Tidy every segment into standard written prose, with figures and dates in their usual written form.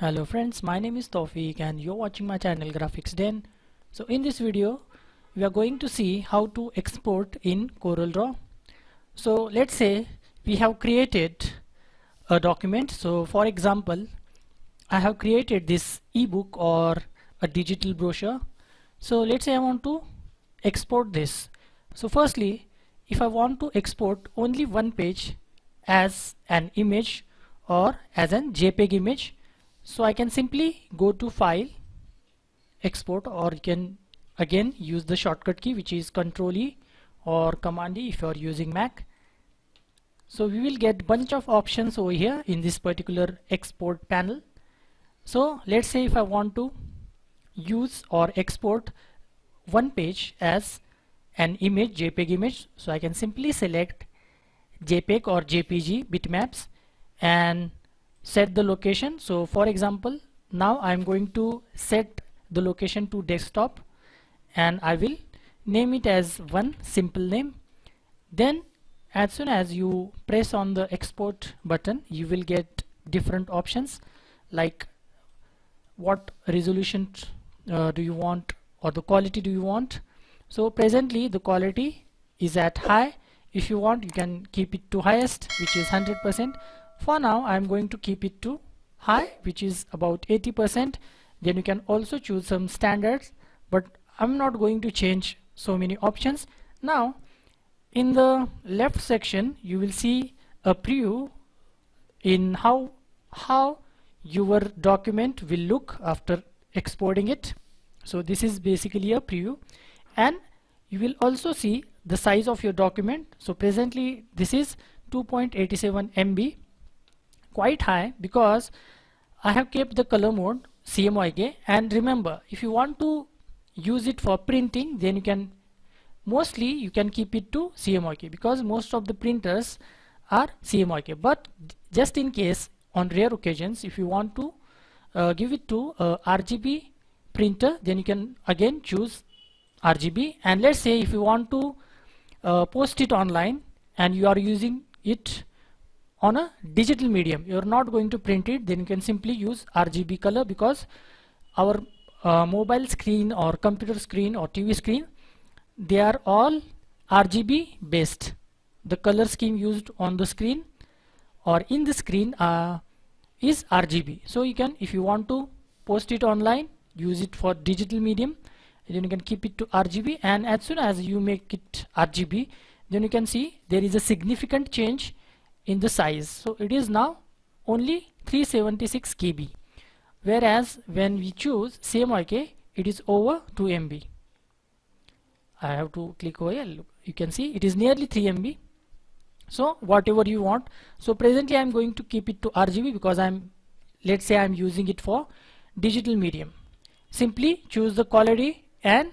Hello friends, my name is Tawfiq and you're watching my channel Graphics Den. So in this video we are going to see how to export in CorelDRAW. So let's say we have created a document. So for example, I have created this ebook or a digital brochure. So let's say I want to export this. So firstly, if I want to export only one page as an image or as an JPEG image, so I can simply go to File, Export, or you can again use the shortcut key, which is Ctrl E or Command E if you are using Mac. So we will get bunch of options over here in this particular export panel. So let's say if I want to use or export one page as an image, JPEG image, so I can simply select JPEG or JPG bitmaps and set the location. So for example, now I'm going to set the location to desktop and I will name it as one simple name. Then as soon as you press on the export button, you will get different options like what resolution do you want or the quality do you want. So presently the quality is at high. If you want, you can keep it to highest, which is 100%. For now I'm going to keep it to high, which is about 80%. Then you can also choose some standards, but I'm not going to change so many options. Now in the left section you will see a preview in how your document will look after exporting it. So this is basically a preview, and you will also see the size of your document. So presently this is 2.87 MB, quite high because I have kept the color mode CMYK. And remember, if you want to use it for printing, then you can keep it to CMYK because most of the printers are CMYK. But just in case, on rare occasions, if you want to give it to RGB printer, then you can again choose RGB. And let's say if you want to post it online and you are using it on a digital medium, you're not going to print it, then you can simply use RGB color because our mobile screen or computer screen or TV screen, they are all RGB based. The color scheme used on the screen or in the screen is RGB. So you can, if you want to post it online, use it for digital medium, then you can keep it to RGB. And as soon as you make it RGB, then you can see there is a significant change in the size. So it is now only 376 KB, whereas when we choose CMYK, it is over 2 MB. I have to click over here. You can see it is nearly 3 MB. So whatever you want. So presently I'm going to keep it to RGB because let's say I'm using it for digital medium. Simply choose the quality and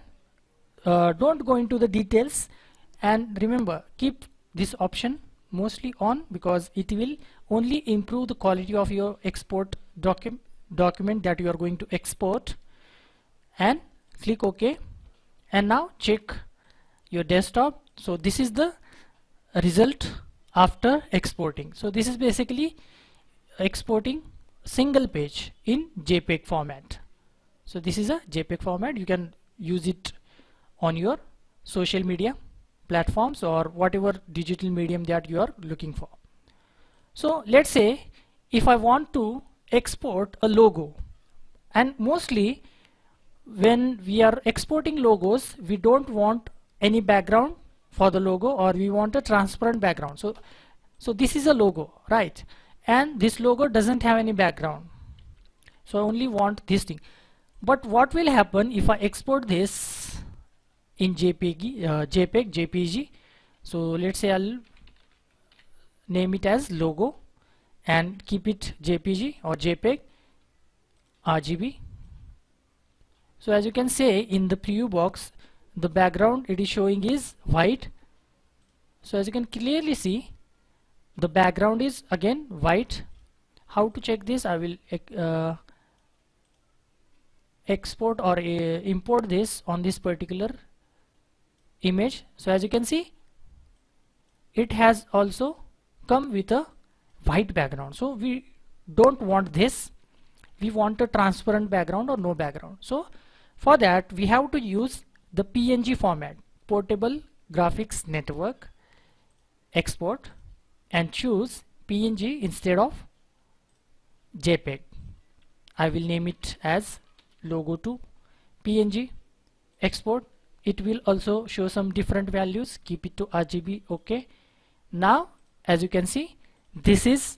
don't go into the details, and remember, keep this option mostly on because it will only improve the quality of your export document that you are going to export. And click OK, and now check your desktop. So this is the result after exporting. So this is basically exporting single page in JPEG format. So this is a JPEG format. You can use it on your social media platforms or whatever digital medium that you are looking for. So let's say if I want to export a logo, and mostly when we are exporting logos, we don't want any background for the logo, or we want a transparent background. So this is a logo, right? And this logo doesn't have any background. So I only want this thing. But what will happen if I export this in JPEG, JPG? So let's say I'll name it as logo and keep it JPG or JPEG RGB. So as you can say in the preview box, the background it is showing is white. So as you can clearly see, the background is again white. How to check this? I will export or import this on this particular image. So as you can see, it has also come with a white background. So we don't want this. we want a transparent background or no background. So for that we have to use the PNG format, Portable Graphics Network export, and choose PNG instead of JPEG. I will name it as logo to PNG export. It will also show some different values. Keep it to RGB. Okay. Now as you can see, this is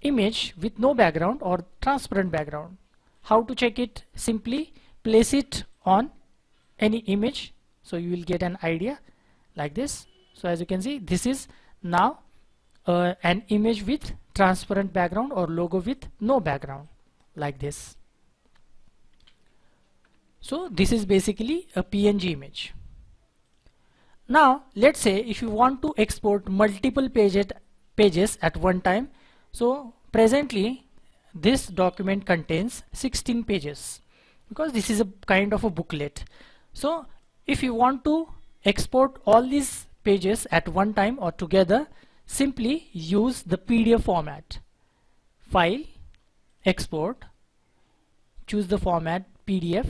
image with no background or transparent background. How to check it? Simply place it on any image, so you will get an idea like this. So as you can see, this is now an image with transparent background or logo with no background like this. So this is basically a PNG image. Now let's say if you want to export multiple pages at one time. So presently this document contains 16 pages because this is a kind of a booklet. So if you want to export all these pages at one time or together, simply use the PDF format. File, export, choose the format PDF.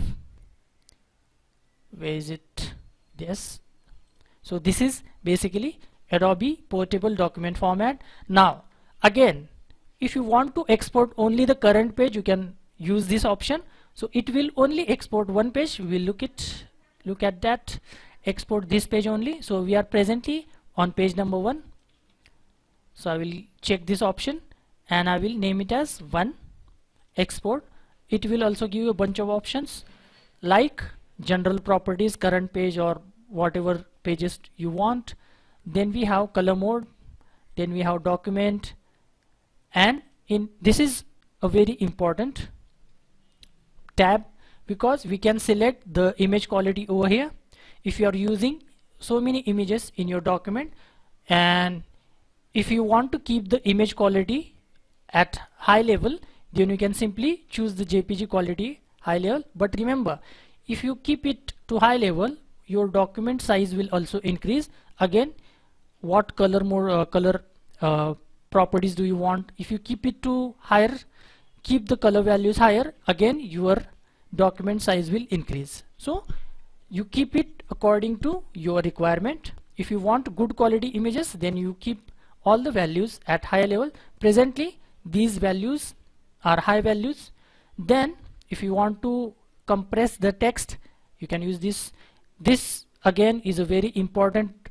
Where is it? Yes. So this is basically Adobe Portable Document Format. Now again, if you want to export only the current page, you can use this option. So it will only export one page. We will look at that. Export this page only. So we are presently on page number 1. So I will check this option and I will name it as 1 export. It will also give you a bunch of options like general properties, current page, or whatever pages you want. Then we have color mode, then we have document, and this is a very important tab because we can select the image quality over here. If you are using so many images in your document, and if you want to keep the image quality at high level, then you can simply choose the JPG quality high level. But remember, if you keep it to high level, your document size will also increase. Again, what color mode, properties do you want? If you keep it to higher, keep the color values higher, again your document size will increase. So you keep it according to your requirement. If you want good quality images, then you keep all the values at high level. Presently these values are high values. Then if you want to compress the text, you can use this. This again is a very important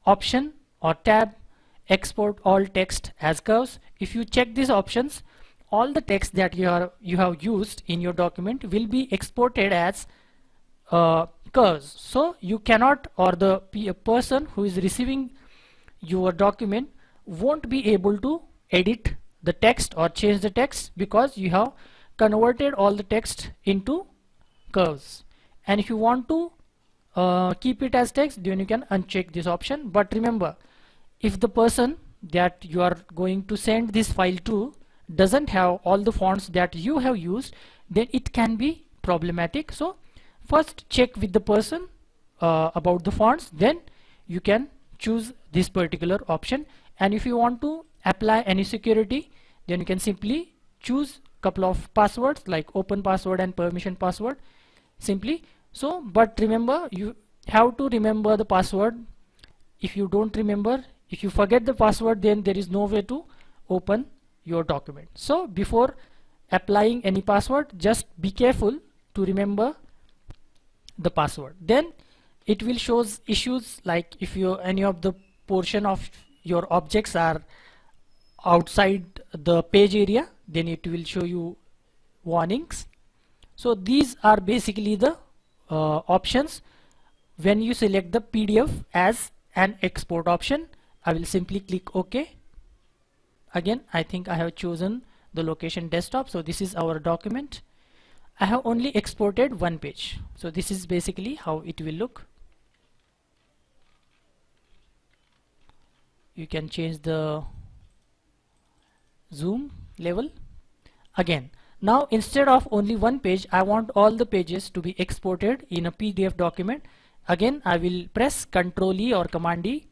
option or tab, export all text as curves. If you check these options, all the text that you have used in your document will be exported as curves. So you cannot, or the person who is receiving your document won't be able to edit the text or change the text because you have converted all the text into curves. And if you want to keep it as text, then you can uncheck this option. But remember, if the person that you are going to send this file to doesn't have all the fonts that you have used, then it can be problematic. So first check with the person about the fonts, then you can choose this particular option. And if you want to apply any security, then you can simply choose couple of passwords like open password and permission password simply. So but remember, you have to remember the password. If you don't remember, if you forget the password, then there is no way to open your document. So before applying any password, just be careful to remember the password. Then it will shows issues like if any of the portion of your objects are outside the page area, then it will show you warnings. So these are basically the options when you select the PDF as an export option. I will simply click OK. Again, I think I have chosen the location desktop. So this is our document. I have only exported one page. So this is basically how it will look. You can change the zoom level. Again, now instead of only one page, I want all the pages to be exported in a PDF document. Again, I will press Ctrl E or Command E,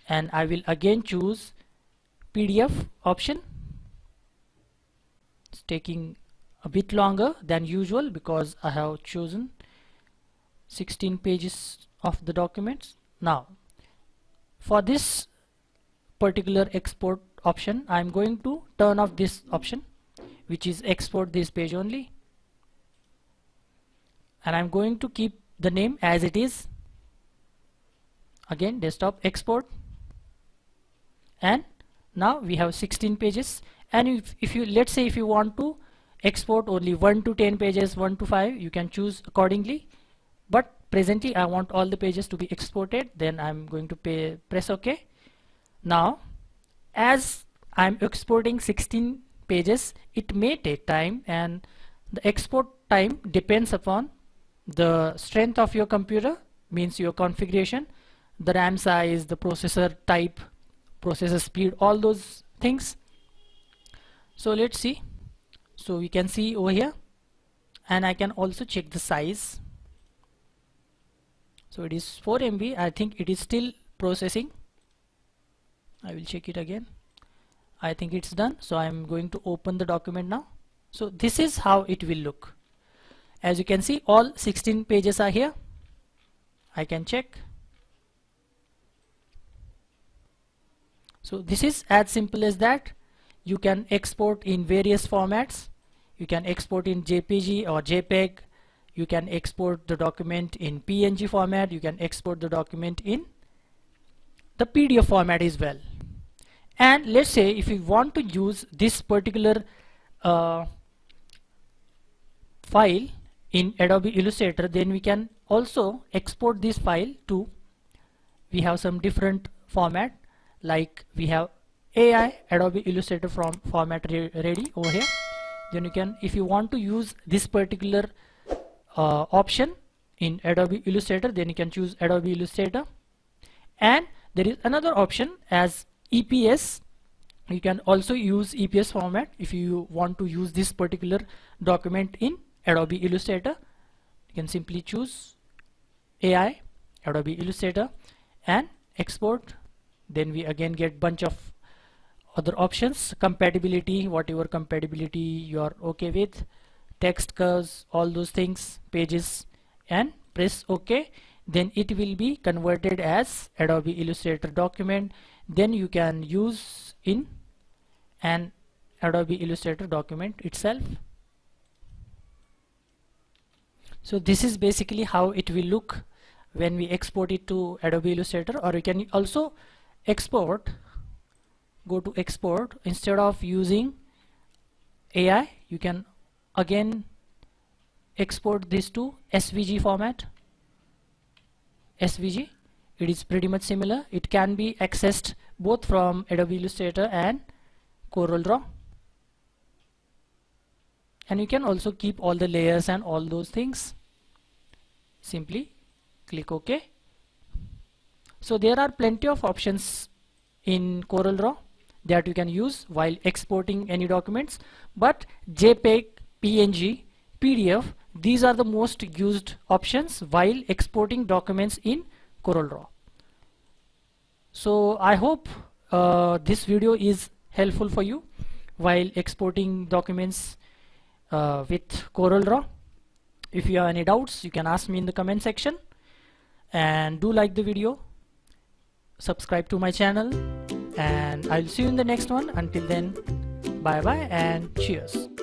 and I will again choose PDF option. It's taking a bit longer than usual because I have chosen 16 pages of the documents. Now for this particular export option, I'm going to turn off this option, which is export this page only, and I'm going to keep the name as it is. Again, desktop export, and now we have 16 pages. And if you, let's say if you want to export only 1 to 10 pages, 1 to 5, you can choose accordingly, but presently I want all the pages to be exported. Then I'm going to press OK. Now as I'm exporting 16 pages, it may take time, and the export time depends upon the strength of your computer, means your configuration, the RAM size, the processor type, processor speed, all those things. So let's see. So we can see over here, and I can also check the size. So it is 4 MB. I think it is still processing. I will check it again. I think it's done. So I'm going to open the document now. So this is how it will look. As you can see, all 16 pages are here. I can check. So this is as simple as that. You can export in various formats. You can export in JPG or JPEG. You can export the document in PNG format. You can export the document in the PDF format as well. And let's say if you want to use this particular file in Adobe Illustrator, then we can also export this file to, we have some different format, like we have AI Adobe Illustrator format ready over here. Then you can, if you want to use this particular option in Adobe Illustrator, then you can choose Adobe Illustrator. And there is another option as EPS. You can also use EPS format if you want to use this particular document in Adobe Illustrator. You can simply choose AI Adobe Illustrator and export. Then we again get bunch of other options, compatibility, whatever compatibility you are okay with, text curves, all those things, pages, and press OK. Then it will be converted as Adobe Illustrator document. Then you can use in an Adobe Illustrator document itself. So this is basically how it will look when we export it to Adobe Illustrator. Or you can also export, go to export, instead of using AI, you can again export this to SVG format. SVG, it is pretty much similar. It can be accessed both from Adobe Illustrator and CorelDRAW, and you can also keep all the layers and all those things. Simply click OK. So there are plenty of options in CorelDRAW that you can use while exporting any documents, but JPEG, PNG, PDF, these are the most used options while exporting documents in CorelDRAW. So I hope this video is helpful for you while exporting documents with CorelDRAW. If you have any doubts, you can ask me in the comment section, and do like the video, subscribe to my channel, and I'll see you in the next one. Until then, bye bye and cheers.